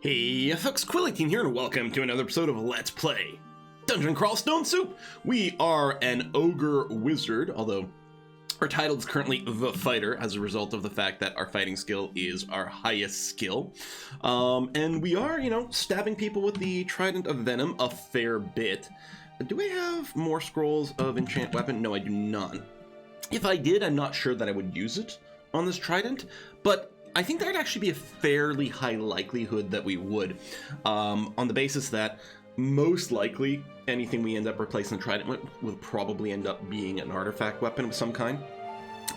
Hey folks, Consolidating here, and welcome to another episode of Let's Play Dungeon Crawl Stone Soup. We are an ogre wizard, although our title is currently the fighter as a result of the fact that our fighting skill is our highest skill. And we are, stabbing people with the Trident of Venom a fair bit. Do I have more scrolls of enchant weapon? No, I do not. If I did, I'm not sure that I would use it on this trident, but I think there'd actually be a fairly high likelihood that we would, on the basis that most likely anything we end up replacing the trident with will probably end up being an artifact weapon of some kind.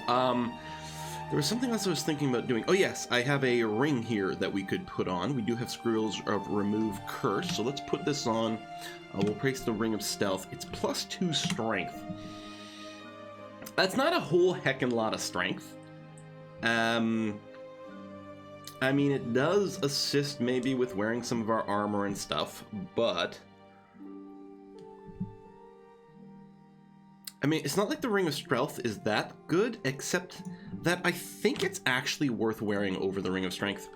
There was something else I was thinking about doing. Oh yes, I have a ring here that we could put on. We do have scrolls of remove curse, so let's put this on. We'll place the ring of stealth. It's +2 strength. That's not a whole heckin' lot of strength. I mean, it does assist maybe with wearing some of our armor and stuff, but I mean, it's not like the Ring of Stealth is that good, except that I think it's actually worth wearing over the Ring of Strength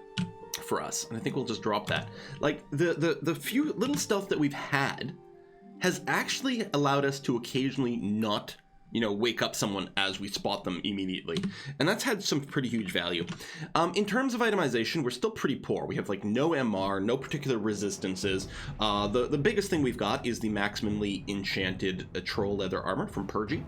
for us, and I think we'll just drop that. Like, the few little stealth that we've had has actually allowed us to occasionally not wake up someone as we spot them immediately. And that's had some pretty huge value. In terms of itemization, we're still pretty poor. We have like no MR, no particular resistances. The biggest thing we've got is the maximally enchanted troll leather armor from Purgy,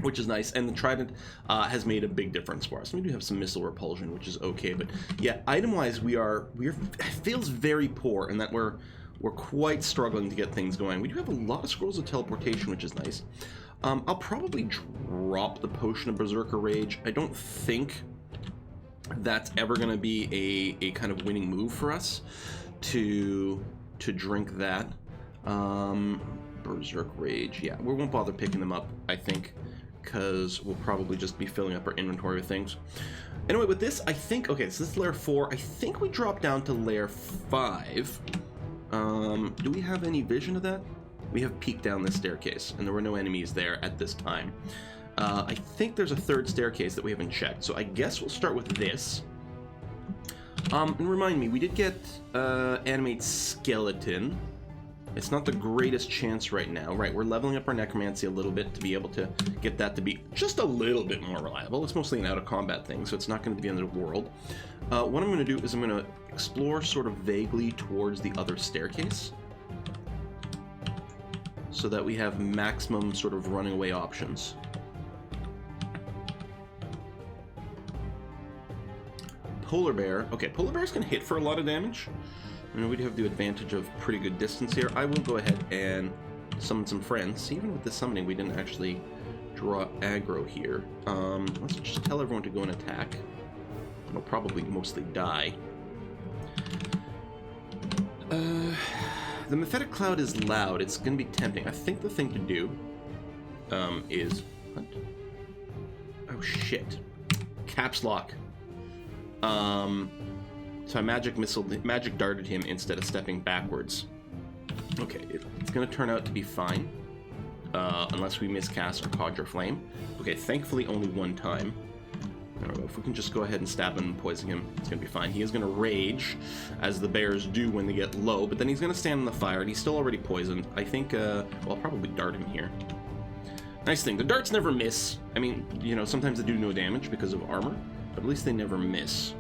which is nice. And the trident has made a big difference for us. We do have some missile repulsion, which is okay. But yeah, item-wise, it feels very poor in that we're quite struggling to get things going. We do have a lot of scrolls of teleportation, which is nice. I'll probably drop the Potion of Berserker Rage. I don't think that's ever going to be a kind of winning move for us to drink that. Berserk Rage, yeah, we won't bother picking them up, I think, because we'll probably just be filling up our inventory with things. Anyway, with this, I think, okay, so this is layer 4. I think we drop down to layer 5. Do we have any vision of that? We have peeked down this staircase, and there were no enemies there at this time. I think there's a third staircase that we haven't checked, so I guess we'll start with this. And remind me, we did get animate skeleton. It's not the greatest chance right now. Right, we're leveling up our necromancy a little bit to be able to get that to be just a little bit more reliable. It's mostly an out-of-combat thing, so it's not going to be the end of the world. What I'm going to do is I'm going to explore sort of vaguely towards the other staircase, so that we have maximum sort of running away options. Polar bear. Okay, polar bears can hit for a lot of damage. We do have the advantage of pretty good distance here. I will go ahead and summon some friends. Even with the summoning, we didn't actually draw aggro here. Let's just tell everyone to go and attack. They'll probably mostly die. The Mephitic Cloud is loud. It's going to be tempting. I think the thing to do is... What? Oh, shit. Caps lock. So I magic darted him instead of stepping backwards. Okay, it's going to turn out to be fine. Unless we miscast or Conjure Flame. Okay, thankfully only one time. I don't know, if we can just go ahead and stab him and poison him, it's going to be fine. He is going to rage, as the bears do when they get low, but then he's going to stand in the fire, and he's still already poisoned. I think, well, I'll probably dart him here. Nice thing, the darts never miss. I mean, sometimes they do no damage because of armor, but at least they never miss.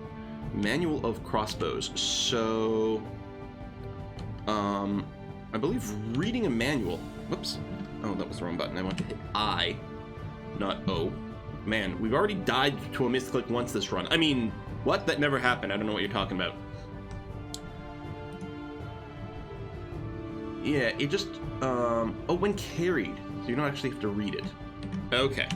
Manual of Crossbows. So, I believe reading a manual... Whoops. Oh, that was the wrong button. I want to hit I, not O. Man, we've already died to a misclick once this run. I mean, what? That never happened. I don't know what you're talking about. Yeah, it just, oh, when carried. So you don't actually have to read it. Okay.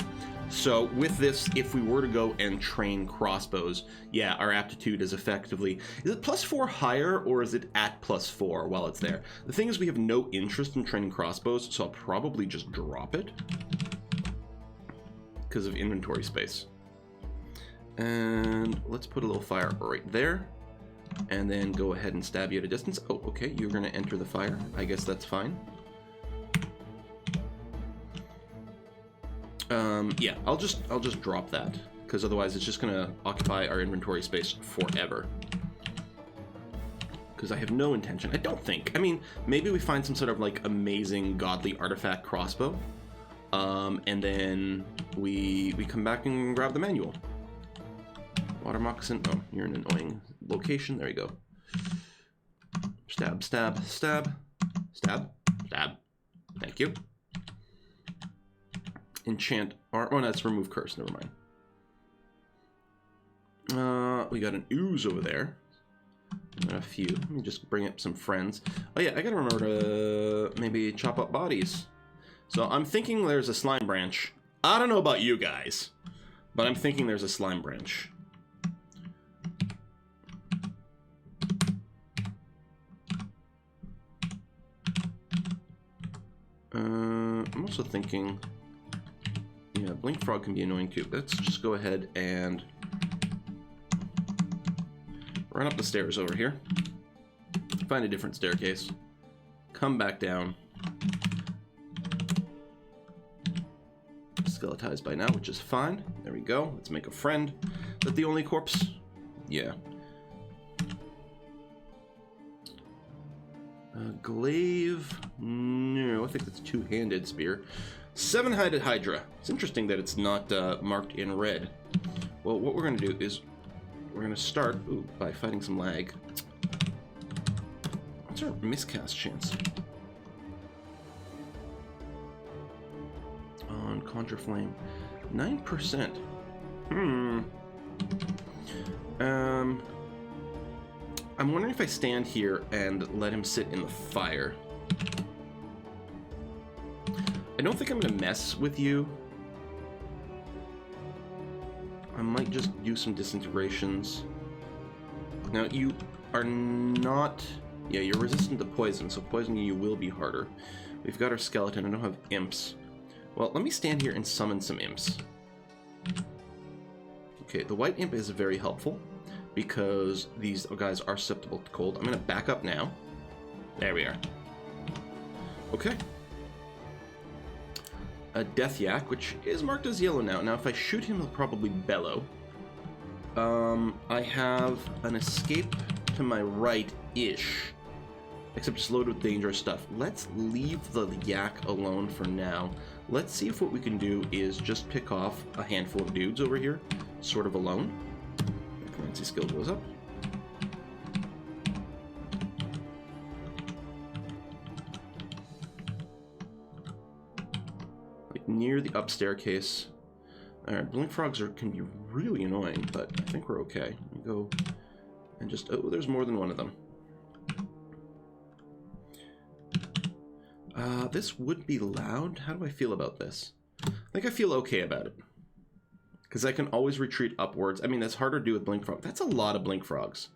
So with this, if we were to go and train crossbows, yeah, our aptitude is effectively... Is it +4 higher, or is it at +4 while it's there? The thing is, we have no interest in training crossbows, so I'll probably just drop it because of inventory space. And let's put a little fire right there, and then go ahead and stab you at a distance. Oh, okay, you're gonna enter the fire. I guess that's fine. Yeah, I'll just drop that, because otherwise it's just gonna occupy our inventory space forever. because I have no intention. I don't think. I mean, maybe we find some sort of like amazing godly artifact crossbow, and then we come back and grab the manual. Water moccasin. Oh, you're in an annoying location. There you go. Stab, stab, stab, stab, stab. Thank you. Enchant. Oh, no, that's remove curse. Never mind. We got an ooze over there. A few. Let me just bring up some friends. Oh yeah, I gotta remember to maybe chop up bodies. So I'm thinking there's a slime branch. I don't know about you guys, but I'm thinking there's a slime branch. I'm also thinking, yeah, blink frog can be annoying too. Let's just go ahead and run up the stairs over here, find a different staircase, come back down. Skeletized by now, which is fine. There we go. Let's make a friend. Is that the only corpse? Yeah. Glaive. No, I think that's two-handed spear. Seven-headed Hydra. It's interesting that it's not marked in red. Well, what we're going to do is we're going to start by fighting some lag. What's our miscast chance? On Conjure Flame. 9%. I'm wondering if I stand here and let him sit in the fire. I don't think I'm going to mess with you. I might just do some disintegrations. Now, you are not... Yeah, you're resistant to poison, so poisoning you will be harder. We've got our skeleton. I don't have imps. Well, let me stand here and summon some imps. Okay, the white imp is very helpful because these guys are susceptible to cold. I'm going to back up now. There we are. Okay. A death yak, which is marked as yellow now. Now, if I shoot him, he'll probably bellow. I have an escape to my right-ish, except it's loaded with dangerous stuff. Let's leave the yak alone for now. Let's see if what we can do is just pick off a handful of dudes over here, sort of alone. Necromancy skill goes up. Like near the up staircase. Alright, blink frogs can be really annoying, but I think we're okay. Let me go and just... Oh, there's more than one of them. This would be loud. How do I feel about this? I think I feel okay about it. Because I can always retreat upwards. I mean, that's harder to do with blink frog. That's a lot of blink frogs.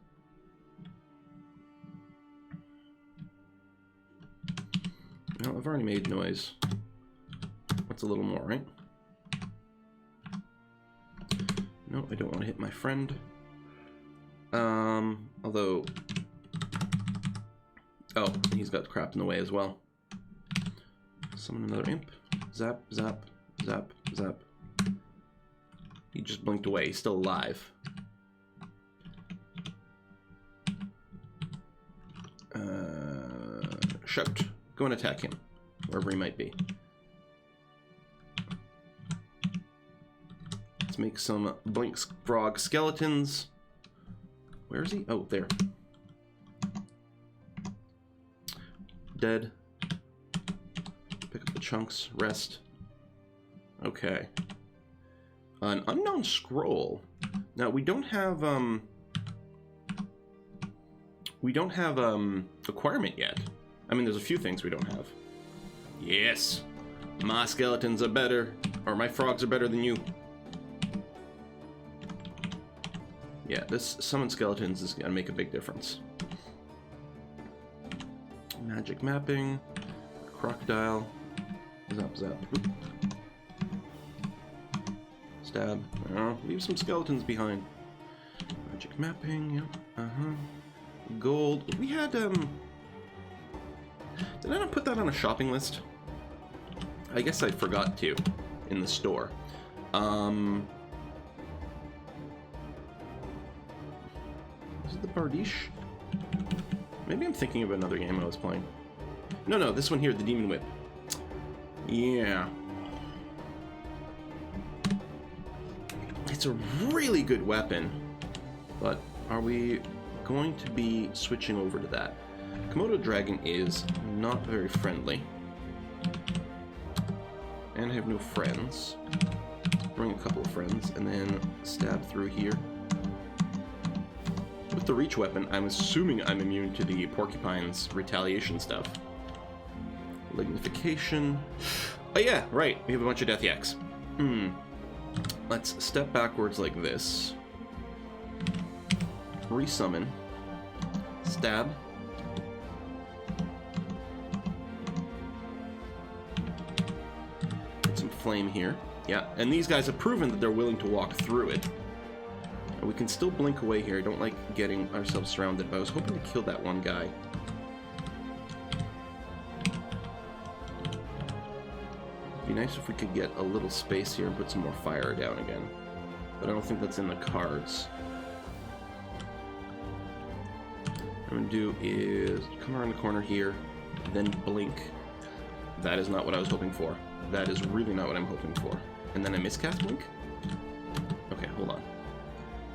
Well, I've already made noise. That's a little more, right? No, I don't want to hit my friend. Although... Oh, he's got crap in the way as well. Summon another imp. Zap, zap, zap, zap. He just blinked away. He's still alive. Shout. Go and attack him, wherever he might be. Let's make some blink frog skeletons. Where is he? Oh, there. Dead. Pick up the chunks. Rest. Okay. An unknown scroll. Now we don't have acquirement yet. I mean, there's a few things we don't have. Yes, my skeletons are better, or my frogs are better than you. Yeah, this summon skeletons is gonna make a big difference. Magic mapping, crocodile, zap zap. Oop. Stab. Leave some skeletons behind. Magic mapping, yep. Gold. We had, did I not put that on a shopping list? I guess I forgot to in the store. Is it the Bardiche? Maybe I'm thinking of another game I was playing. No, this one here, the Demon Whip. Yeah. It's a really good weapon, but are we going to be switching over to that? Komodo Dragon is not very friendly. And I have no friends. Bring a couple of friends, and then stab through here. With the reach weapon, I'm assuming I'm immune to the porcupine's retaliation stuff. Lignification. Oh yeah, right, we have a bunch of death yaks. Let's step backwards like this. Resummon. Stab. Get some flame here. Yeah, and these guys have proven that they're willing to walk through it. And we can still blink away here. I don't like getting ourselves surrounded, but I was hoping to kill that one guy. It'd be nice if we could get a little space here and put some more fire down again. But I don't think that's in the cards. What I'm going to do is come around the corner here, then blink. That is not what I was hoping for. That is really not what I'm hoping for. And then I miscast blink? Okay, hold on.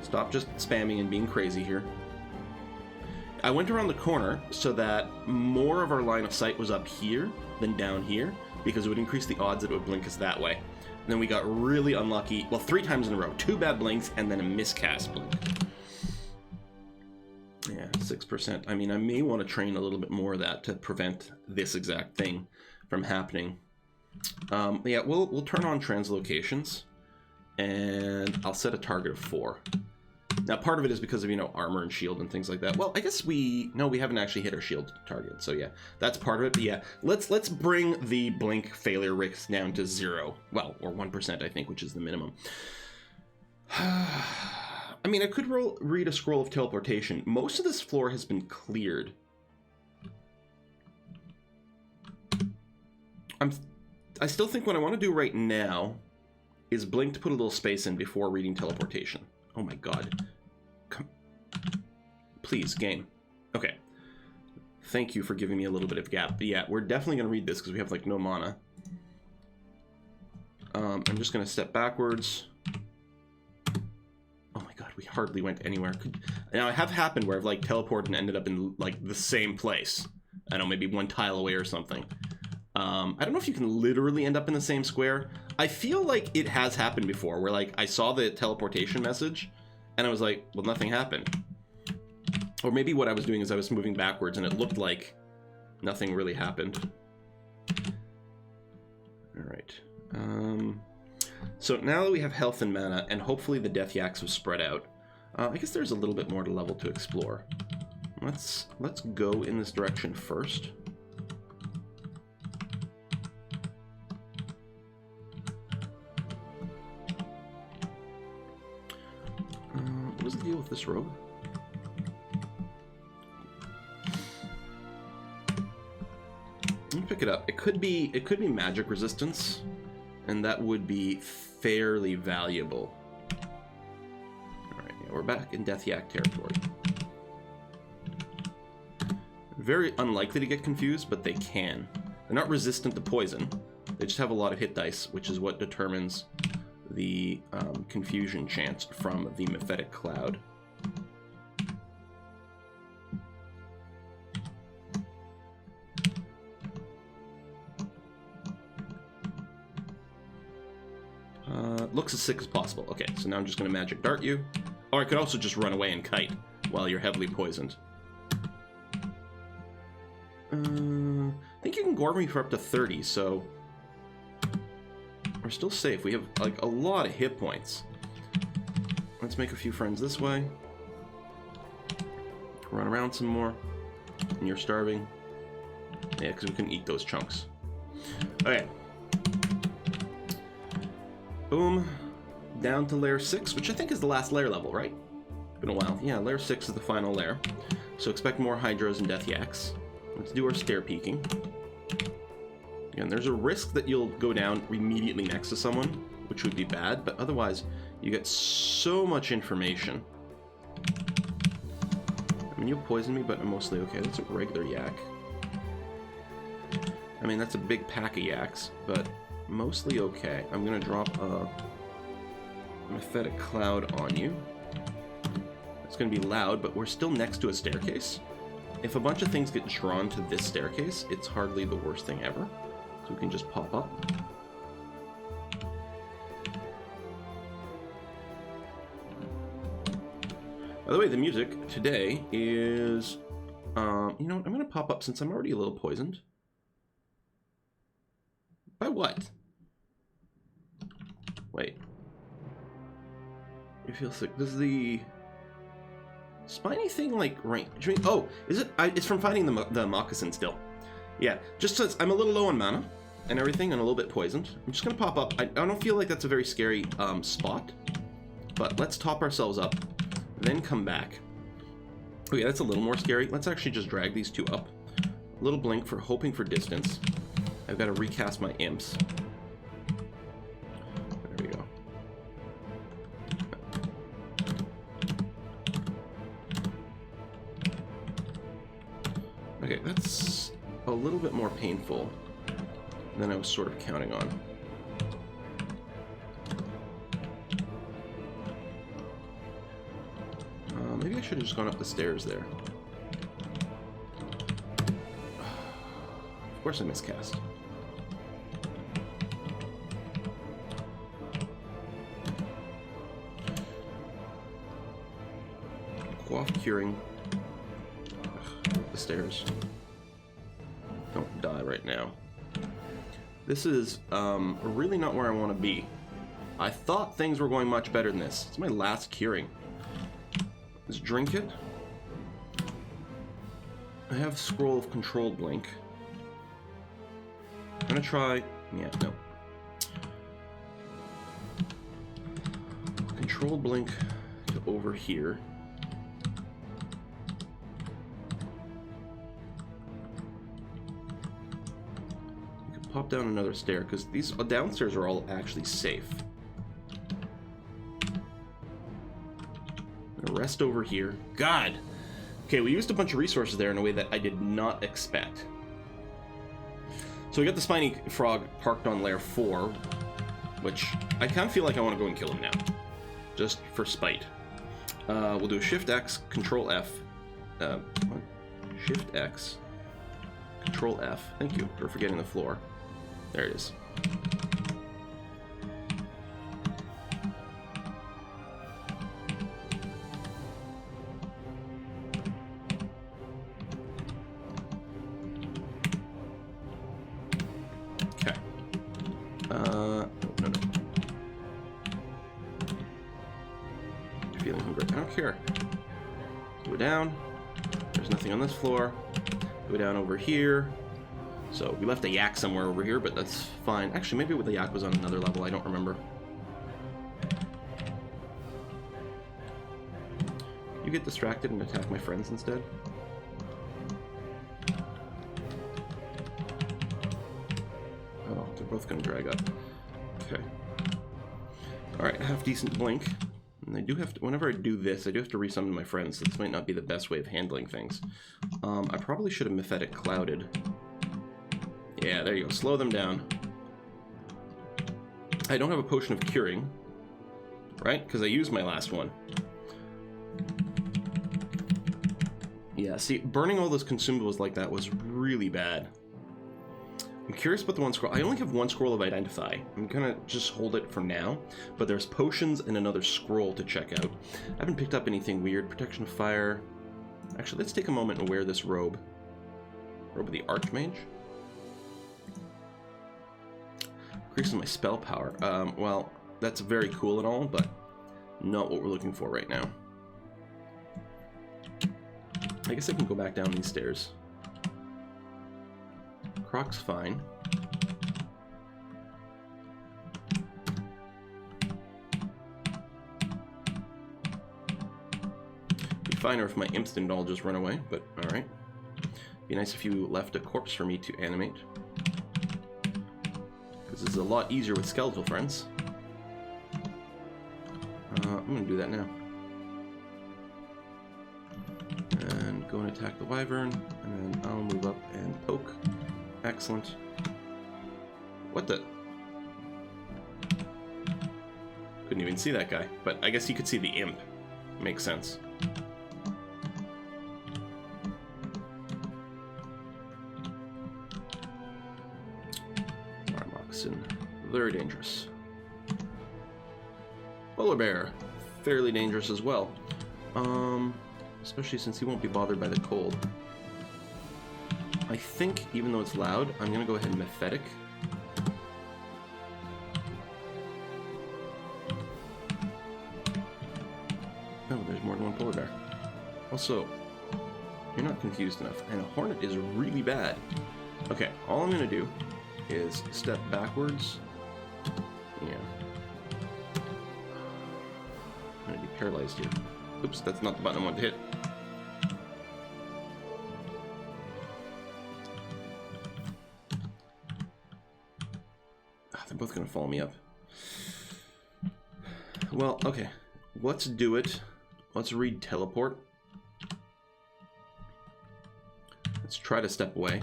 Stop just spamming and being crazy here. I went around the corner so that more of our line of sight was up here than down here, because it would increase the odds that it would blink us that way. And then we got really unlucky. Well, 3 times in a row. 2 bad blinks and then a miscast blink. Yeah, 6%. I mean, I may want to train a little bit more of that to prevent this exact thing from happening. Yeah, we'll turn on translocations, and I'll set a target of 4. Now, part of it is because of, you know, armor and shield and things like that. Well, I guess we haven't actually hit our shield target, so yeah, that's part of it. But yeah, let's bring the blink failure risk down to 0. Well, or 1%, I think, which is the minimum. I mean, I could read a scroll of teleportation. Most of this floor has been cleared. I still think what I want to do right now is blink to put a little space in before reading teleportation. Oh my god. Come. Please, game. Okay. Thank you for giving me a little bit of gap. But yeah, we're definitely going to read this because we have, like, no mana. I'm just going to step backwards. Oh my god, we hardly went anywhere. Now, it have happened where I've, like, teleported and ended up in, like, the same place. I don't know, maybe 1 tile away or something. I don't know if you can literally end up in the same square. I feel like it has happened before, where, like, I saw the teleportation message, and I was like, well, nothing happened. Or maybe what I was doing is I was moving backwards, and it looked like nothing really happened. Alright. So now that we have health and mana, and hopefully the death yaks have spread out, I guess there's a little bit more to level to explore. Let's go in this direction first. What was the deal with this rogue? Let me pick it up. It could be magic resistance, and that would be fairly valuable. Alright, yeah, we're back in Death Yak territory. Very unlikely to get confused, but they can. They're not resistant to poison. They just have a lot of hit dice, which is what determines the confusion chance from the Mephetic Cloud. Looks as sick as possible. Okay, so now I'm just going to magic dart you. Or I could also just run away and kite while you're heavily poisoned. I think you can gore me for up to 30, so we're still safe. We have, like, a lot of hit points. Let's make a few friends this way. Run around some more. And you're starving. Yeah, because we can eat those chunks. Okay. Boom. Down to layer 6, which I think is the last layer level, right? Been a while. Yeah, layer 6 is the final layer. So expect more hydras and death yaks. Let's do our stair peeking. Again, there's a risk that you'll go down immediately next to someone, which would be bad, but otherwise, you get so much information. mean, you poisoned me, but I'm mostly okay. That's a regular yak. I mean, that's a big pack of yaks, but mostly okay. I'm gonna drop a Mephetic Cloud on you. It's gonna be loud, but we're still next to a staircase. If a bunch of things get drawn to this staircase, it's hardly the worst thing ever. So we can just pop up. By the way, the music today is, you know what, I'm gonna pop up since I'm already a little poisoned. By what? Wait. You feel sick. Does the spiny thing like range? Oh, is it? It's from finding the moccasin still. Yeah, just since I'm a little low on mana and everything and a little bit poisoned, I'm just gonna pop up. I don't feel like that's a very scary spot, but let's top ourselves up, then come back. Okay, that's a little more scary. Let's actually just drag these two up. A little blink for hoping for distance. I've got to recast my imps. There we go. Okay, that's a little bit more painful than I was sort of counting on. Maybe I should have just gone up the stairs there. Of course I miscast. Quaff curing. Up the stairs. Don't die right now. This is really not where I want to be. I thought things were going much better than this. It's my last curing. Let's drink it. I have Scroll of Controlled Blink. I'm gonna try... yeah, no. Controlled Blink to over here. You can pop down another stair, because these downstairs are all actually safe. Rest over here. God! Okay, we used a bunch of resources there in a way that I did not expect. So we got the spiny frog parked on lair 4, which I kind of feel like I want to go and kill him now. Just for spite. We'll do a Shift X, Control F. Shift X, Control F. Thank you for forgetting the floor. There it is. Here. Go down. There's nothing on this floor. Go down over here. So we left a yak somewhere over here, but that's fine. Actually, maybe the yak was on another level. I don't remember. You get distracted and attack my friends instead. Oh, they're both going to drag up. Okay. All right, half decent blink. And I do have to, whenever I do this, I do have to resummon my friends, so this might not be the best way of handling things. I probably should have Mephetic Clouded. Yeah, there you go. Slow them down. I don't have a Potion of Curing, right? Because I used my last one. Yeah, see, burning all those consumables like that was really bad. I'm curious about the one scroll. I only have one scroll of Identify. I'm gonna just hold it for now, but there's potions and another scroll to check out. I haven't picked up anything weird. Protection of Fire. Actually, let's take a moment and wear this robe. Robe of the Archmage. Increasing my spell power. Well, that's very cool and all, but not what we're looking for right now. I guess I can go back down these stairs. Croc's fine. Be finer if my imps didn't all just run away, but alright. Be nice if you left a corpse for me to animate. Because this is a lot easier with skeletal friends. I'm gonna do that now. And go and attack the wyvern, and then I'll move up and poke. Excellent. What the? Couldn't even see that guy, but I guess you could see the imp. Makes sense. Our moccasin, very dangerous. Polar bear, fairly dangerous as well. Especially since he won't be bothered by the cold. I think, even though it's loud, I'm gonna go ahead and mephetic. Oh, there's more than one polar bear. Also, you're not confused enough, and a hornet is really bad. Okay, all I'm gonna do is step backwards. Yeah. I'm gonna be paralyzed here. Oops, that's not the button I wanted to hit. They're both gonna follow me up. Well, okay. Let's do it. Let's read teleport. Let's try to step away.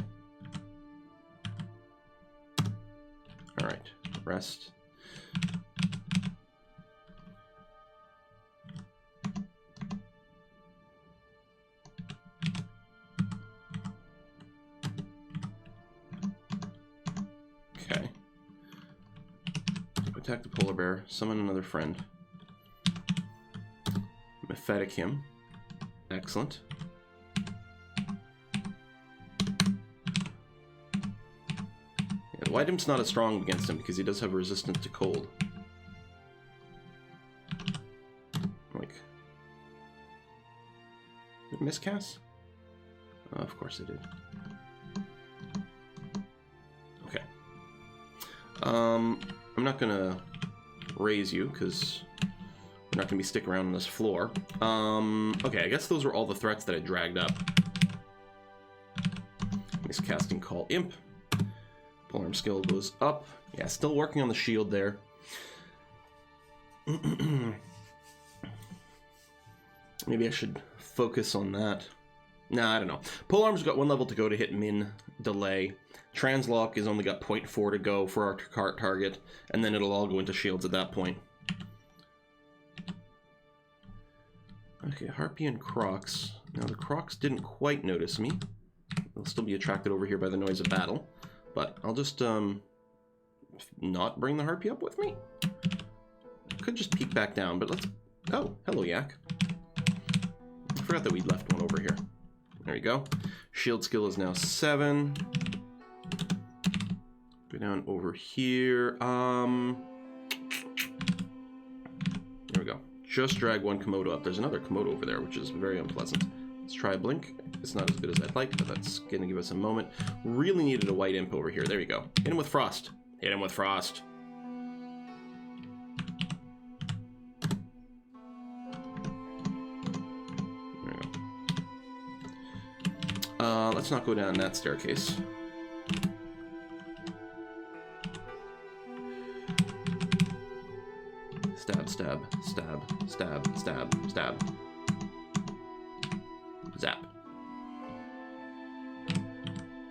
Alright. Rest. Okay. Attack the polar bear. Summon another friend. Mephetic him. Excellent. Yeah, the white imp's not as strong against him because he does have resistance to cold. Like... Did it miscast? Oh, of course I did. Okay. I'm not gonna raise you because we're not gonna be sticking around on this floor. Okay, I guess those were all the threats that I dragged up. Miscasting Call Imp. Polearm skill goes up. Yeah, still working on the shield there. Maybe I should focus on that. Nah, I don't know. Polearm's got 1 level to go to hit min delay. Translock has only got 0.4 to go for our target, and then it'll all go into shields at that point. Okay, Harpy and Crocs. Now the Crocs didn't quite notice me. They'll still be attracted over here by the noise of battle. But I'll just not bring the Harpy up with me. Could just peek back down, but let's... Oh, hello, Yak. I forgot that we'd left one over here. There you go. Shield skill is now 7. Go down over here. There we go. Just drag one Komodo up. There's another Komodo over there, which is very unpleasant. Let's try a blink. It's not as good as I'd like, but that's going to give us a moment. Really needed a white imp over here. There you go. Hit him with frost. Hit him with frost. There we go. Let's not go down that staircase. Stab, stab, stab, stab, stab, stab. Zap.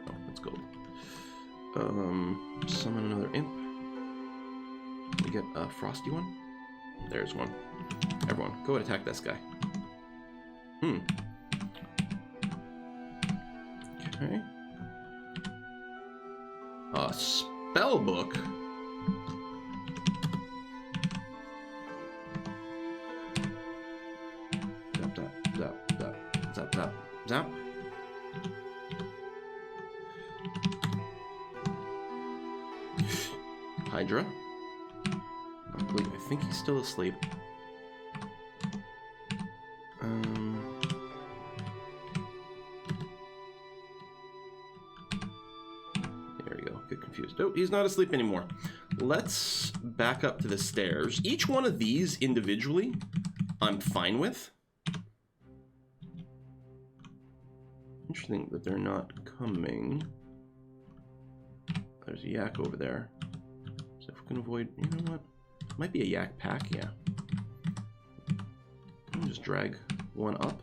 Oh, that's gold. Summon another imp. We get a frosty one. There's one. Everyone, go and attack this guy. Okay. A spell book. Zap, zap, zap, zap, zap, zap, zap. Hydra. I think he's still asleep. There we go. Get confused. Oh, he's not asleep anymore. Let's back up to the stairs. Each one of these individually, I'm fine with. Interesting that they're not coming. There's a yak over there. So if we can avoid, you know what? Might be a yak pack, yeah. I'll just drag one up.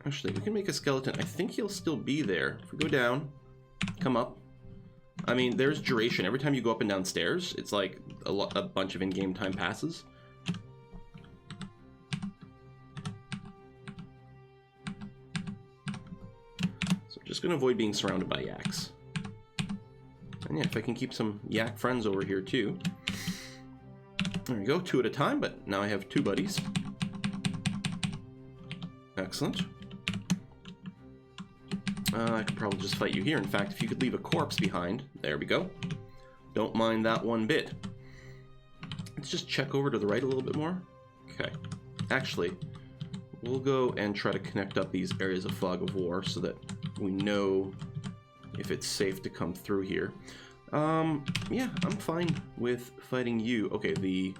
Actually, we can make a skeleton. I think he'll still be there. If we go down, come up. I mean, there's duration. Every time you go up and down stairs, it's like a bunch of in-game time passes. So just going to avoid being surrounded by yaks. And yeah, if I can keep some yak friends over here too. There we go, 2 at a time, but now I have 2 buddies. Excellent. I could probably just fight you here. In fact, if you could leave a corpse behind. There we go. Don't mind that one bit. Let's just check over to the right a little bit more. Okay. Actually, we'll go and try to connect up these areas of fog of war so that we know if it's safe to come through here. Yeah, I'm fine with fighting you. Okay, the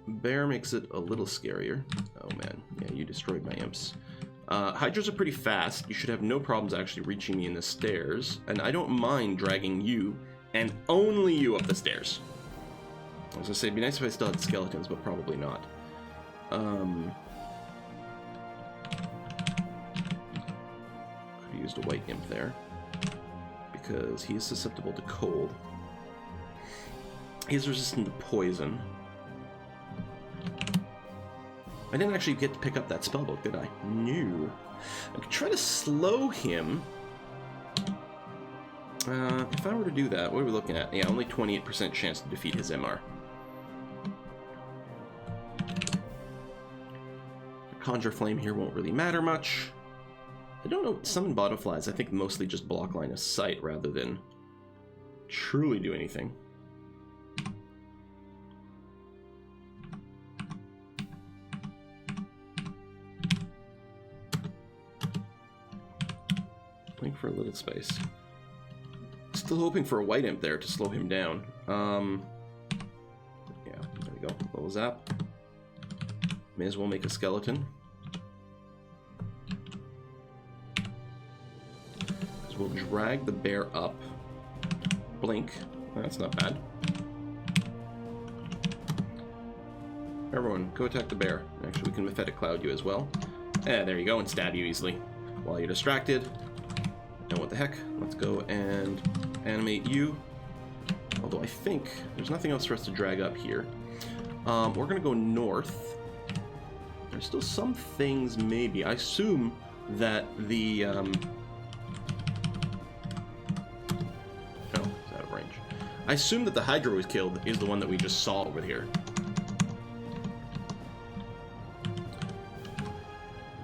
bear makes it a little scarier. Oh man, yeah, you destroyed my imps. Hydras are pretty fast. You should have no problems actually reaching me in the stairs, and I don't mind dragging you, and only you, up the stairs. I was gonna say, it'd be nice if I still had skeletons, but probably not. Could have used a white imp there, because he is susceptible to cold. He's resistant to poison. I didn't actually get to pick up that spellbook, did I? No. I could try to slow him. If I were to do that, what are we looking at? Yeah, only 28% chance to defeat his MR. The Conjure Flame here won't really matter much. I don't know, summon butterflies, I think mostly just block line of sight rather than truly do anything. Blink for a little space. Still hoping for a white imp there to slow him down. Yeah, there we go. Little zap. May as well make a skeleton. Because we'll drag the bear up. Blink. That's not bad. Everyone, go attack the bear. Actually, we can Mephetic Cloud you as well. There you go, and stab you easily. While you're distracted. And what the heck? Let's go and animate you. Although I think there's nothing else for us to drag up here. We're going to go north. There's still some things, maybe. I assume that the... Oh, it's out of range. I assume that the Hydra was killed is the one that we just saw over here.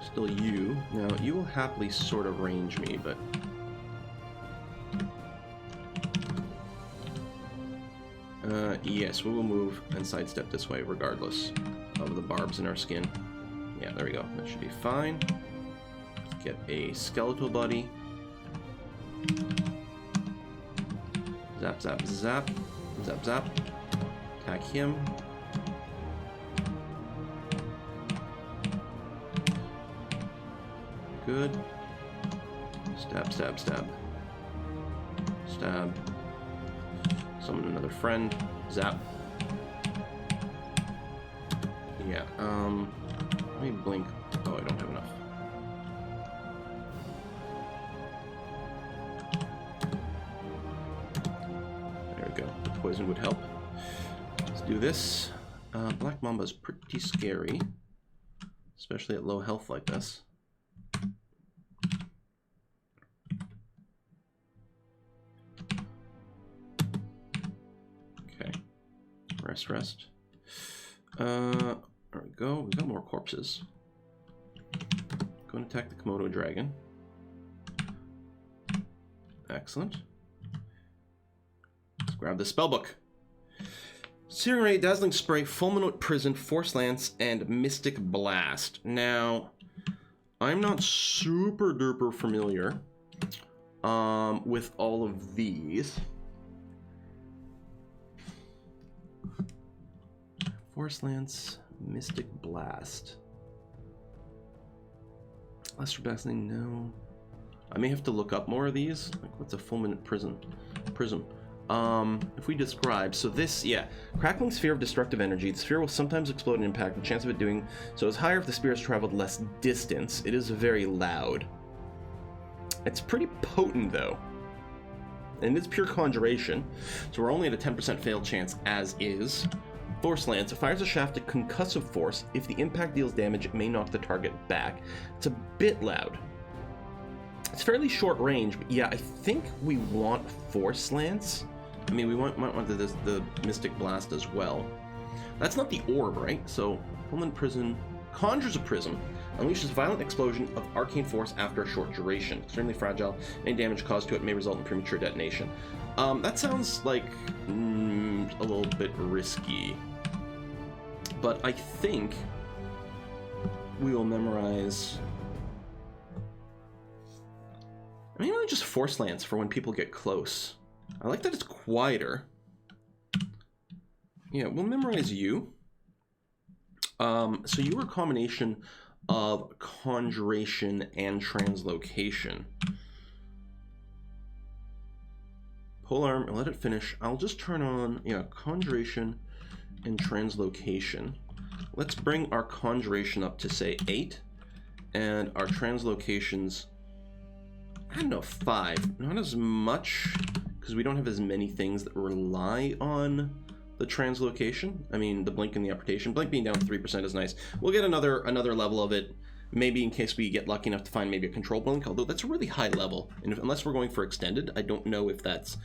Still you. Now, you will happily sort of range me, but... yes, we will move and sidestep this way regardless of the barbs in our skin. Yeah, there we go. That should be fine. Let's get a skeletal buddy. Zap, zap, zap. Zap, zap. Attack him. Good. Stab, stab, stab. Stab. Summon another friend. Zap. Yeah, let me blink. Oh, I don't have enough. There we go. The poison would help. Let's do this. Black Mamba's pretty scary. Especially at low health like this. Rest, rest. There we go. We've got more corpses. Go and attack the Komodo dragon. Excellent. Let's grab the spellbook. Searing Ray, Dazzling Spray, Fulminate Prison, Force Lance, and Mystic Blast. Now, I'm not super duper familiar with all of these. Force Lance, Mystic Blast. Lesser Dazzling, no. I may have to look up more of these. Like, what's a Fulminate Prism? If we describe, so this, yeah, crackling sphere of destructive energy. The sphere will sometimes explode and impact. The chance of it doing so is higher if the spear has traveled less distance. It is very loud. It's pretty potent, though. And it's pure conjuration, so we're only at a 10% fail chance as is. Force Lance. It fires a shaft of concussive force. If the impact deals damage, it may knock the target back. It's a bit loud. It's fairly short range, but yeah, I think we want Force Lance. I mean, we might want the Mystic Blast as well. That's not the orb, right? So, Pullman Prism conjures a prism, unleashes a violent explosion of arcane force after a short duration. Extremely fragile. Any damage caused to it may result in premature detonation. That sounds like a little bit risky. But I think we will memorize... I mean, just Force Lance for when people get close. I like that it's quieter. Yeah, we'll memorize you. So you were a combination of conjuration and translocation. Polearm, let it finish. I'll just turn on, yeah, conjuration and translocation. Let's bring our conjuration up to, say, 8. And our translocations, I don't know, 5. Not as much, because we don't have as many things that rely on the translocation. I mean, the blink and the apportation. Blink being down 3% is nice. We'll get another level of it, maybe in case we get lucky enough to find maybe a control blink, although that's a really high level. And unless we're going for extended, I don't know if that's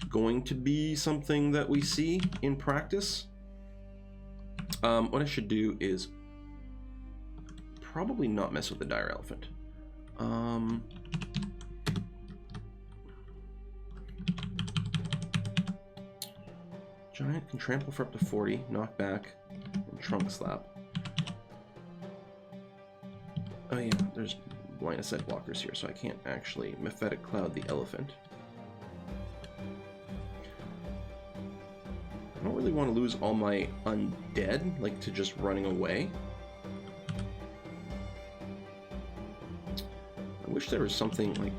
going to be something that we see in practice. What I should do is probably not mess with the Dire Elephant. Giant can trample for up to 40, knock back, and trunk slap. Oh yeah, there's line of sight blockers here, so I can't actually Mephetic Cloud the elephant. I don't really want to lose all my undead, like to just running away. I wish there was something like...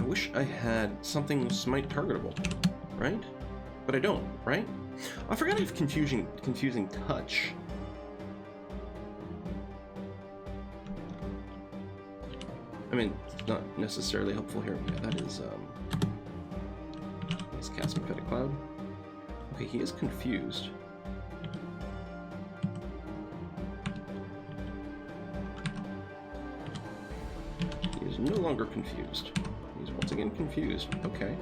I wish I had something smite targetable, right? But I don't, right? I forgot I have confusing touch. I mean, it's not necessarily helpful here. Yeah, that is, let's cast Mephetic Cloud. Okay, he is confused. He is no longer confused. He's once again confused. Okay.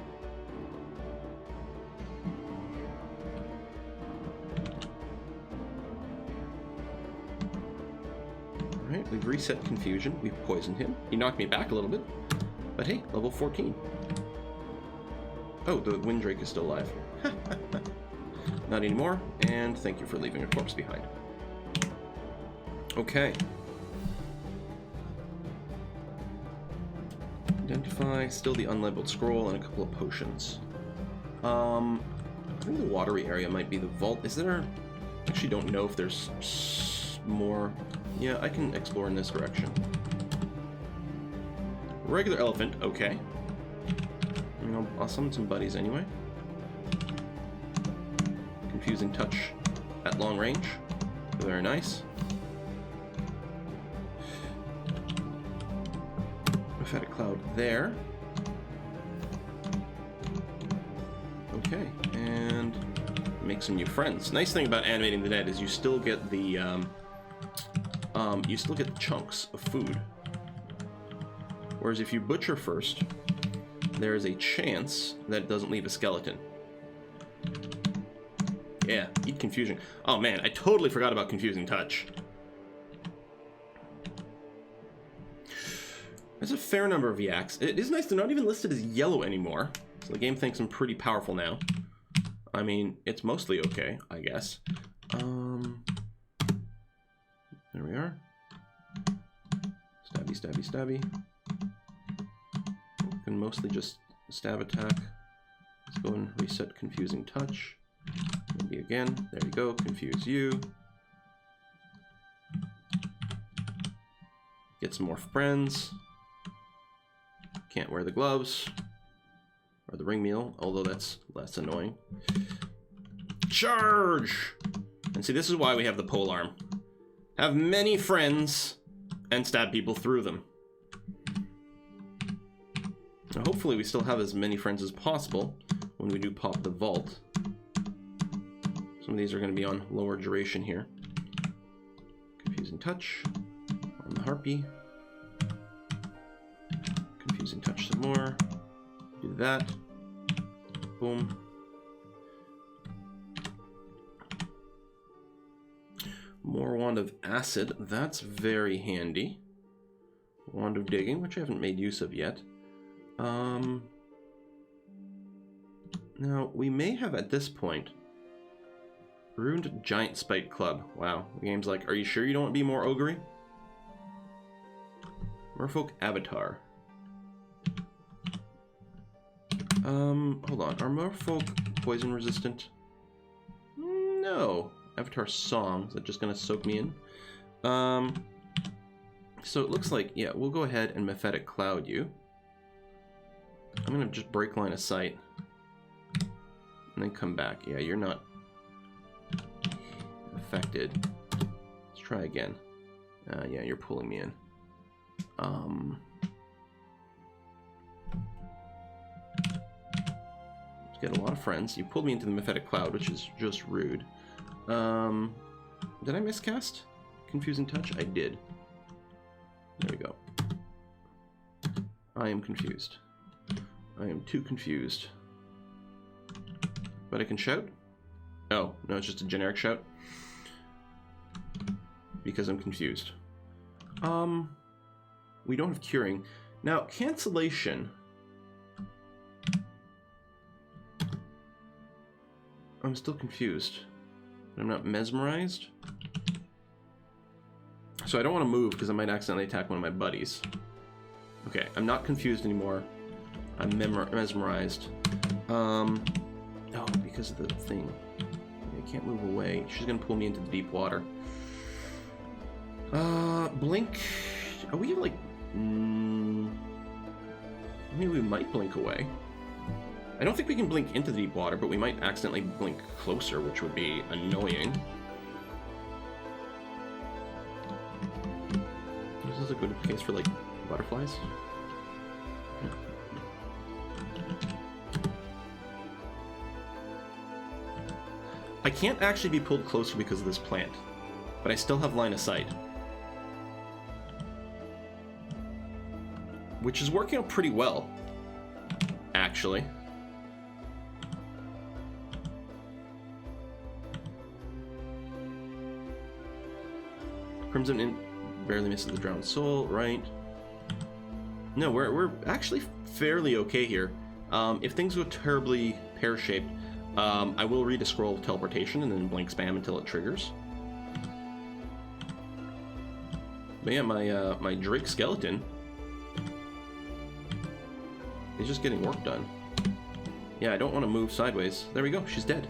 Alright, we've reset confusion. We've poisoned him. He knocked me back a little bit. But hey, level 14. Oh, the Windrake is still alive. Not anymore. And thank you for leaving a corpse behind. Okay. Identify, still the unlabeled scroll, and a couple of potions. I think the watery area might be the vault. Is there... I actually don't know if there's more... Yeah, I can explore in this direction. Regular elephant, okay. You know, I'll summon some buddies anyway. Confusing touch at long range. Very nice. Mephetic Cloud there. Okay, and make some new friends. Nice thing about animating the dead is you still get the chunks of food. Whereas if you butcher first, there is a chance that it doesn't leave a skeleton. Yeah, eat confusion. Oh man, I totally forgot about confusing touch. There's a fair number of yaks. It is nice they're not even listed as yellow anymore. So the game thinks I'm pretty powerful now. I mean, it's mostly okay, I guess. There we are. Stabby, stabby, stabby. You can mostly just stab attack. Let's go and reset confusing touch. Maybe again. There you go. Confuse you. Get some more friends. Can't wear the gloves. ring meal, although that's less annoying. Charge! And see, this is why we have the polearm. Have many friends and stab people through them. Now, hopefully we still have as many friends as possible when we do pop the vault. Some of these are going to be on lower duration here. Confusing touch on the harpy. Confusing touch some more. Do that. Boom. More wand of acid. That's very handy. Wand of digging, which I haven't made use of yet. Now, we may have at this point ruined giant spike club. Wow, the game's like, are you sure you don't want to be more ogre? Merfolk avatar. Hold on. Are merfolk poison resistant? No. Avatar song. Is that just gonna soak me in? So it looks like, yeah, we'll go ahead and Mephetic Cloud you. I'm gonna just break line of sight. And then come back. Yeah, you're not affected. Let's try again. Yeah, you're pulling me in. Get a lot of friends. You pulled me into the Mephetic Cloud, which is just rude. Did I miscast Confusing Touch? I did. There we go. I am confused. I am too confused. But I can shout? Oh, no, it's just a generic shout. Because I'm confused. We don't have curing. Now, cancellation. I'm still confused. I'm not mesmerized. So I don't want to move because I might accidentally attack one of my buddies. Okay, I'm not confused anymore. I'm mesmerized. Oh, because of the thing. I can't move away. She's gonna pull me into the deep water. Blink. Are we like... I mean, we might blink away. I don't think we can blink into the deep water, but we might accidentally blink closer, which would be annoying. This is a good case for, like, butterflies. I can't actually be pulled closer because of this plant, but I still have line of sight. Which is working out pretty well, actually. Crimson in barely misses the drowned soul, right? No, we're actually fairly okay here. If things go terribly pear-shaped, I will read a scroll of teleportation and then blink spam until it triggers. But yeah, my Drake skeleton is just getting work done. Yeah, I don't want to move sideways. There we go, she's dead.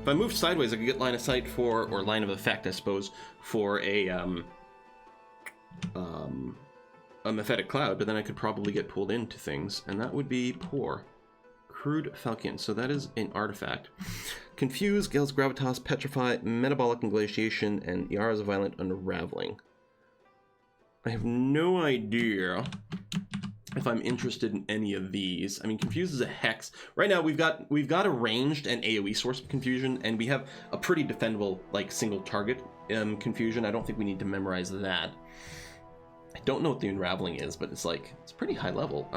If I moved sideways, I could get line of sight for, or line of effect, I suppose, for a Mephetic Cloud, but then I could probably get pulled into things, and that would be poor. Crude Falcon, so that is an artifact. Confuse, Gale's Gravitas, Petrify, Metabolic Inglatiation, and Yara's Violent Unraveling. I have no idea if I'm interested in any of these. I mean, Confuse is a hex. Right now, we've got a ranged and AoE source of confusion, and we have a pretty defendable, like, single target confusion. I don't think we need to memorize that. I don't know what the unraveling is, but it's like, it's pretty high level.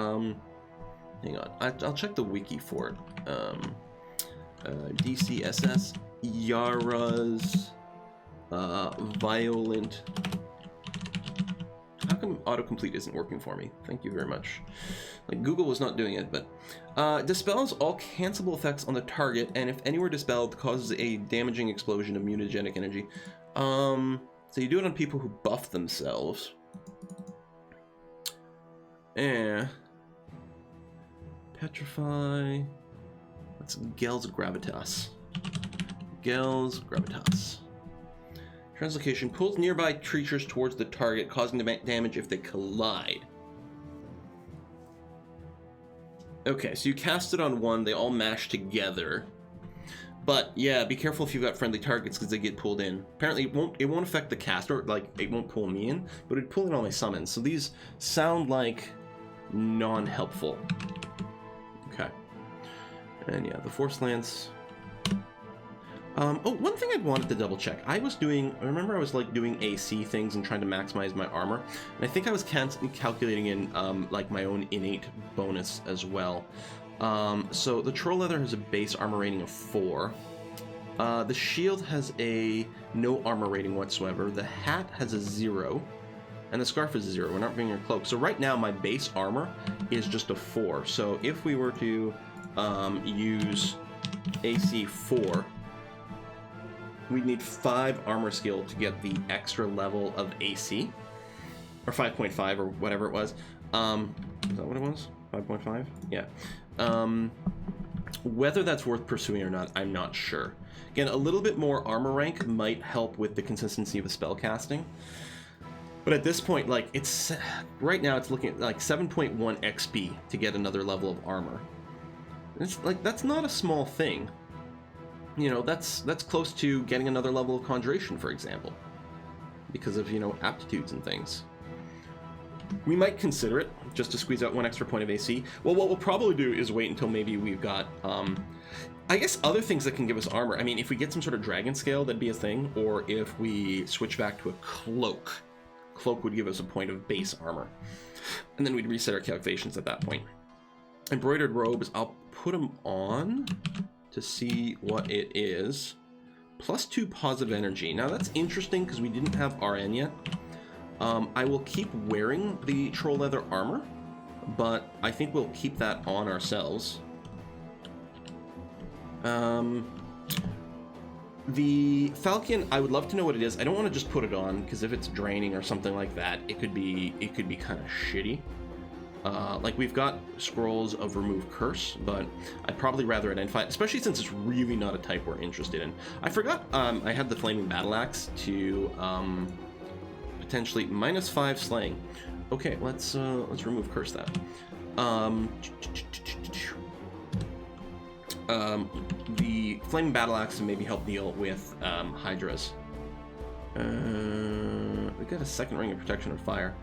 Hang on, I'll check the wiki for it. DCSS, Yara's Violent. How come autocomplete isn't working for me? Thank you very much. Like, Google was not doing it, but... dispels all cancelable effects on the target, and if anywhere dispelled, causes a damaging explosion of mutagenic energy. So you do it on people who buff themselves. Petrify... That's Gale's Gravitas. Gale's Gravitas. Translocation pulls nearby creatures towards the target, causing damage if they collide. Okay, so you cast it on one, they all mash together. But yeah, be careful if you've got friendly targets because they get pulled in. Apparently it won't affect the caster, like it won't pull me in, but it'd pull in all my summons. So these sound like non-helpful. Okay. And yeah, the Force Lance. Oh, one thing I'd wanted to double check. I remember I was like doing AC things and trying to maximize my armor. And I think I was calculating in like my own innate bonus as well. So the Troll Leather has a base armor rating of 4. The shield has a no armor rating whatsoever. The hat has a 0. And the scarf is a 0. We're not bringing your cloak. So right now my base armor is just a 4. So if we were to use AC 4, we'd need 5 armor skill to get the extra level of AC. Or 5.5 or whatever it was. Is that what it was? 5.5? Yeah. Whether that's worth pursuing or not, I'm not sure. Again, a little bit more armor rank might help with the consistency of the spell casting. But at this point, like, it's right now it's looking at like 7.1 XP to get another level of armor. It's like, that's not a small thing. You know, that's close to getting another level of conjuration, for example, because of, you know, aptitudes and things. We might consider it just to squeeze out 1 extra point of AC. Well, what we'll probably do is wait until maybe we've got, I guess, other things that can give us armor. I mean, if we get some sort of dragon scale, that'd be a thing, or if we switch back to a cloak. Cloak would give us a point of base armor, and then we'd reset our calculations at that point. Embroidered robes, I'll put them on to see what it is. +2 positive energy. Now that's interesting because we didn't have RN yet. I will keep wearing the troll leather armor, but I think we'll keep that on ourselves. The Falcon, I would love to know what it is. I don't want to just put it on because if it's draining or something like that, it could be kind of shitty. Like, we've got scrolls of remove curse, but I'd probably rather identify it, especially since it's really not a type we're interested in. I forgot I had the flaming battle axe to potentially -5 slaying. Okay, let's remove curse that. The flaming battle axe can maybe help deal with hydras. We got a second ring of protection of fire.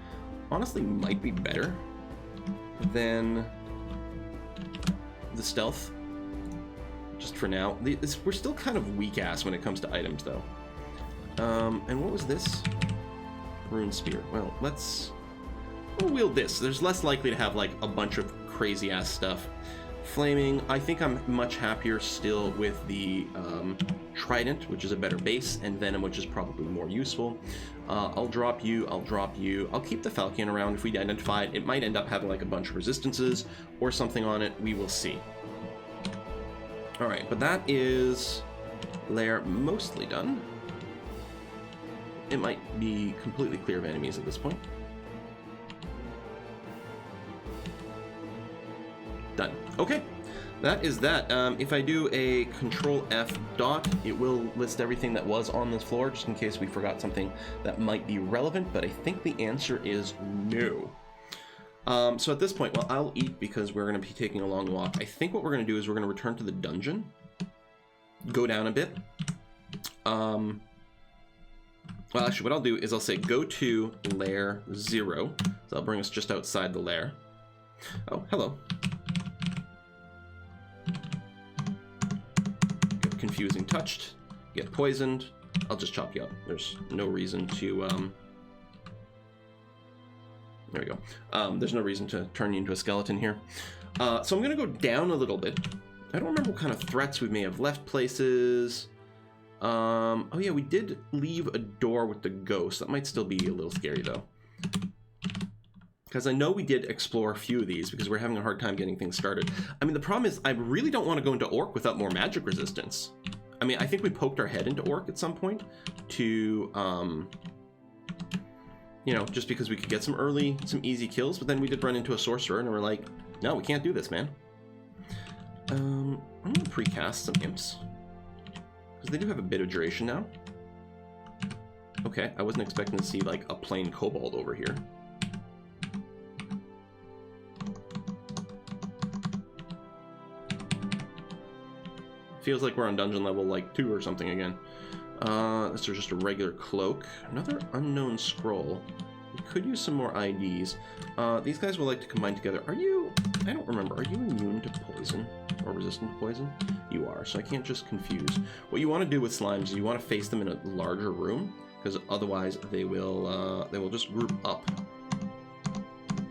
Honestly, might be better than the stealth, just for now. We're still kind of weak ass when it comes to items, though. And what was this? Rune spear. Well, we'll wield this. There's less likely to have like a bunch of crazy ass stuff. Flaming, I think I'm much happier still with the trident, which is a better base, and venom, which is probably more useful. I'll drop you, I'll keep the Falcon around. If we identify it, it might end up having like a bunch of resistances or something on it. We will see. Alright, but that is lair mostly done. It might be completely clear of enemies at this point. Done. Okay, that is that. If I do a Control F dot, it will list everything that was on this floor, just in case we forgot something that might be relevant, but I think the answer is no. So at this point, well, I'll eat because we're going to be taking a long walk. I think what we're going to do is we're going to return to the dungeon, go down a bit. Well, actually, what I'll do is I'll say go to lair 0. So that'll bring us just outside the lair. Oh, hello. Get confusing touched, get poisoned. I'll just chop you up. There's no reason to, there we go. There's no reason to turn you into a skeleton here. So I'm gonna go down a little bit. I don't remember what kind of threats we may have left places. Oh yeah, we did leave a door with the ghost. That might still be a little scary though. Because I know we did explore a few of these because we're having a hard time getting things started. I mean, the problem is I really don't want to go into Orc without more magic resistance. I mean, I think we poked our head into Orc at some point to, you know, just because we could get some easy kills, but then we did run into a sorcerer and we're like, no, we can't do this, man. I'm going to precast some imps. Because they do have a bit of duration now. Okay, I wasn't expecting to see like a plain kobold over here. Feels like we're on dungeon level like 2 or something again. This is just a regular cloak. Another unknown scroll. We could use some more IDs. These guys will like to combine together. Are you... I don't remember. Are you immune to poison? Or resistant to poison? You are, so I can't just confuse. What you want to do with slimes is you want to face them in a larger room, because otherwise they will just group up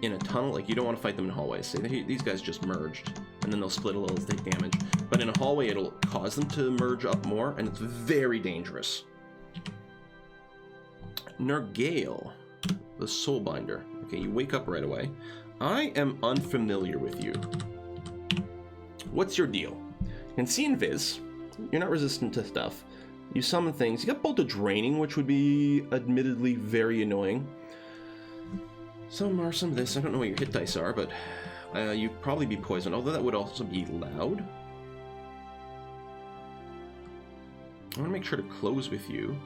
in a tunnel. Like, you don't want to fight them in hallways. See, these guys just merged, and then they'll split a little as they damage. But in a hallway, it'll cause them to merge up more, and it's very dangerous. Nergale, the Soulbinder. Okay, you wake up right away. I am unfamiliar with you. What's your deal? You can see invis. You're not resistant to stuff. You summon things. You got Bolt of Draining, which would be admittedly very annoying. Some are some of this. I don't know what your hit dice are, but you'd probably be poisoned, although that would also be loud. I want to make sure to close with you.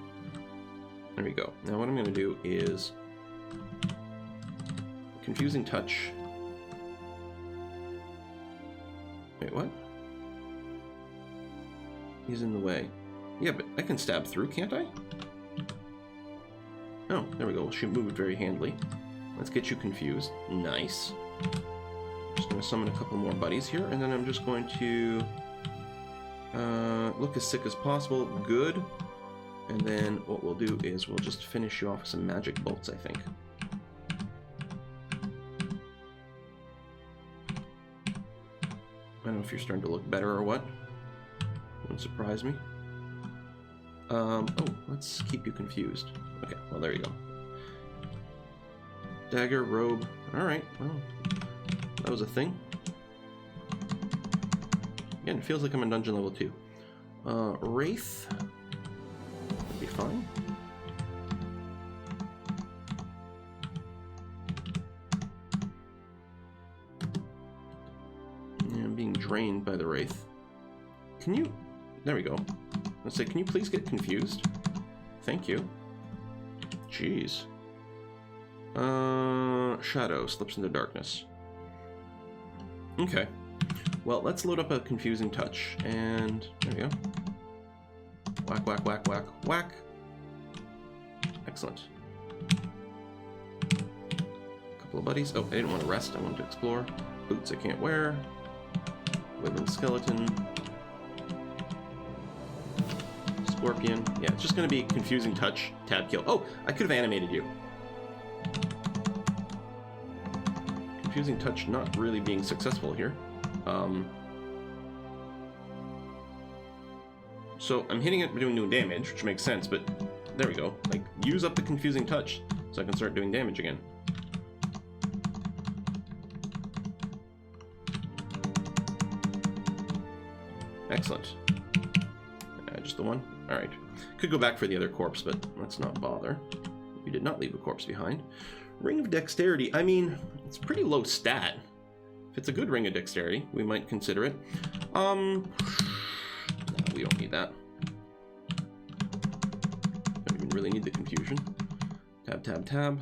There we go. Now what I'm going to do is Confusing Touch. Wait, what? He's in the way. Yeah, but I can stab through, can't I? Oh, there we go. She moved very handily. Let's get you confused. Nice. Just going to summon a couple more buddies here, and then I'm just going to look as sick as possible. Good. And then what we'll do is we'll just finish you off with some magic bolts, I think. I don't know if you're starting to look better or what. Wouldn't surprise me. Oh, let's keep you confused. Okay, well, there you go. Dagger, robe. Alright, well, that was a thing. Again, it feels like I'm in dungeon level 2. Wraith. That'd be fine. Yeah, I'm being drained by the Wraith. Can you... There we go. Let's say, can you please get confused? Thank you. Jeez. Shadow slips into darkness. Okay. Well, let's load up a Confusing Touch, and there we go. Whack, whack, whack, whack, whack. Excellent. Couple of buddies. Oh, I didn't want to rest. I wanted to explore. Boots I can't wear. Wyvern Skeleton. Scorpion. Yeah, it's just going to be Confusing Touch, tab kill. Oh, I could have animated you. Confusing Touch not really being successful here. So I'm hitting it, doing damage, which makes sense, but there we go. Like, use up the Confusing Touch so I can start doing damage again. Excellent. Just the one? Alright. Could go back for the other corpse, but let's not bother. We did not leave a corpse behind. Ring of Dexterity. I mean, it's pretty low stat. If it's a good Ring of Dexterity, we might consider it. No, we don't need that. Don't even really need the confusion. Tab, tab, tab.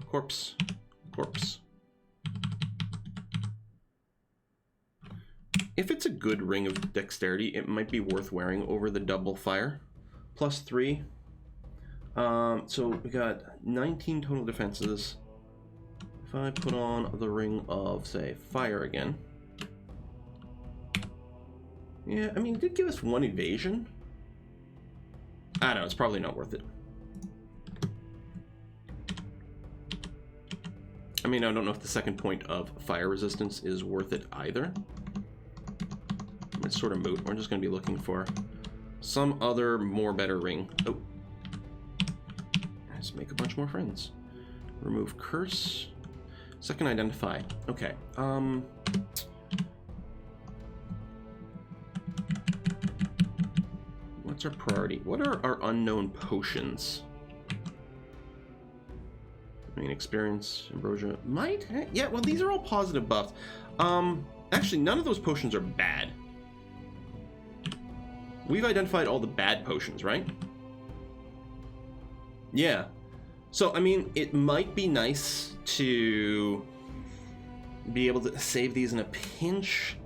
Corpse. Corpse. If it's a good Ring of Dexterity, it might be worth wearing over the double fire. +3. So we got 19 total defenses. If I put on the Ring of, say, Fire again. Yeah, I mean, it did give us 1 evasion. I don't know, it's probably not worth it. I mean, I don't know if the second point of fire resistance is worth it either. It's sort of moot. We're just going to be looking for some other more better ring. Oh. Let's make a bunch more friends. Remove curse. Second identify. Okay. What's our priority? What are our unknown potions? I mean, experience, ambrosia. Might? Yeah, well, these are all positive buffs. Actually, none of those potions are bad. We've identified all the bad potions, right? Yeah. So, I mean, it might be nice to be able to save these in a pinch.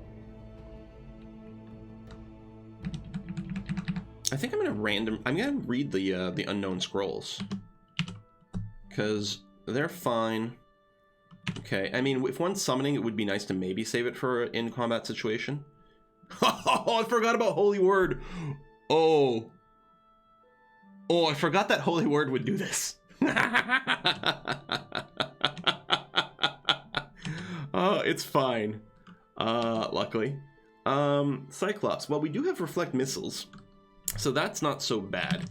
I think I'm gonna read the unknown scrolls, because they're fine. Okay, I mean, if one's summoning, it would be nice to maybe save it for an in-combat situation. Oh, I forgot about Holy Word. Oh, I forgot that Holy Word would do this. Oh, it's fine. Luckily. Cyclops. Well, we do have Reflect Missiles, so that's not so bad.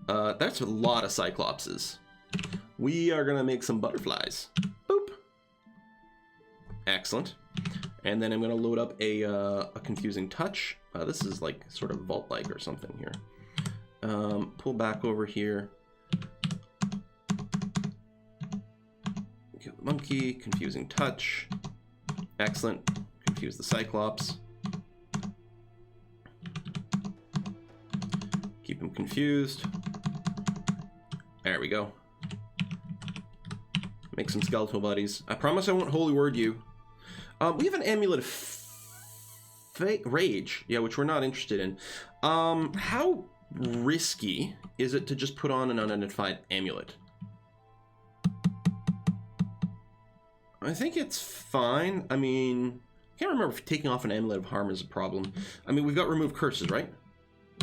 That's a lot of Cyclopses. We are gonna make some butterflies. Boop. Excellent. And then I'm gonna load up a Confusing Touch. This is like sort of vault-like or something here. Pull back over here. Kill the monkey. Confusing Touch. Excellent. Confuse the Cyclops. Keep him confused. There we go. Make some skeletal buddies. I promise I won't Holy Word you. We have an Amulet of Rage, yeah, which we're not interested in. How risky is it to just put on an unidentified amulet? I think it's fine. I mean, I can't remember if taking off an Amulet of Harm is a problem. I mean, we've got Remove Curses, right?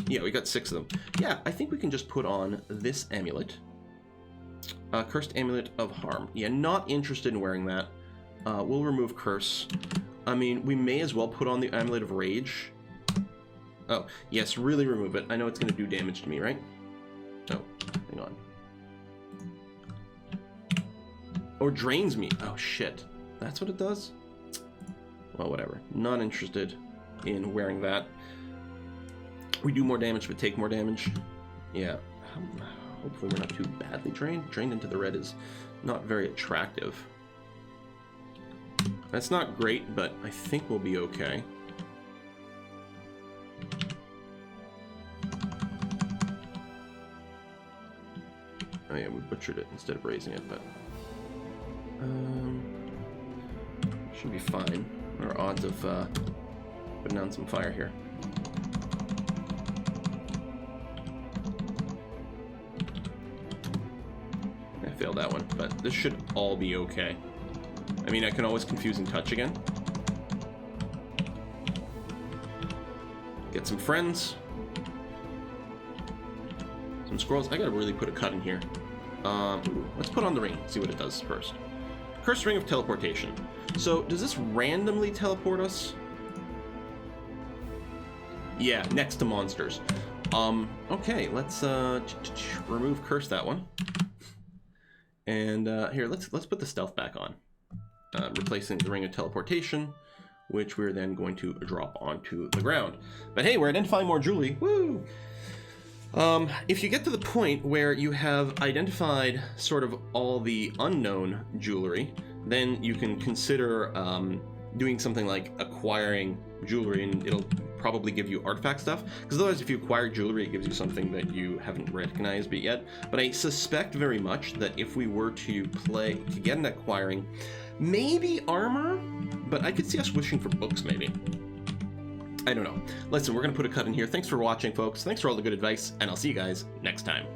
Yeah, we got 6 of them. Yeah, I think we can just put on this amulet. Cursed Amulet of Harm. Yeah, not interested in wearing that. We'll remove Curse. I mean, we may as well put on the Amulet of Rage. Oh, yes, really remove it. I know it's going to do damage to me, right? Oh, hang on. Or drains me. Oh, shit. That's what it does? Well, whatever. Not interested in wearing that. We do more damage, but take more damage. Yeah. Hopefully we're not too badly drained. Drained into the red is not very attractive. That's not great, but I think we'll be okay. Oh yeah, we butchered it instead of raising it, but should be fine. Our odds of putting down some fire here. I failed that one, but this should all be okay. I mean, I can always Confusing Touch again. Get some friends. Some scrolls. I gotta really put a cut in here. Let's put on the ring, see what it does first. Cursed Ring of Teleportation. So, does this randomly teleport us? Yeah, next to monsters. Okay, let's remove Curse that one. And here, let's put the stealth back on. Replacing the Ring of Teleportation, which we're then going to drop onto the ground. But hey, we're identifying more jewelry. Woo! If you get to the point where you have identified sort of all the unknown jewelry, then you can consider doing something like acquiring jewelry, and it'll probably give you artifact stuff, because otherwise if you acquire jewelry it gives you something that you haven't recognized yet. But I suspect very much that if we were to get an acquiring, maybe armor, but I could see us wishing for books maybe. I don't know. Listen, we're gonna put a cut in here. Thanks for watching, folks. Thanks for all the good advice, and I'll see you guys next time.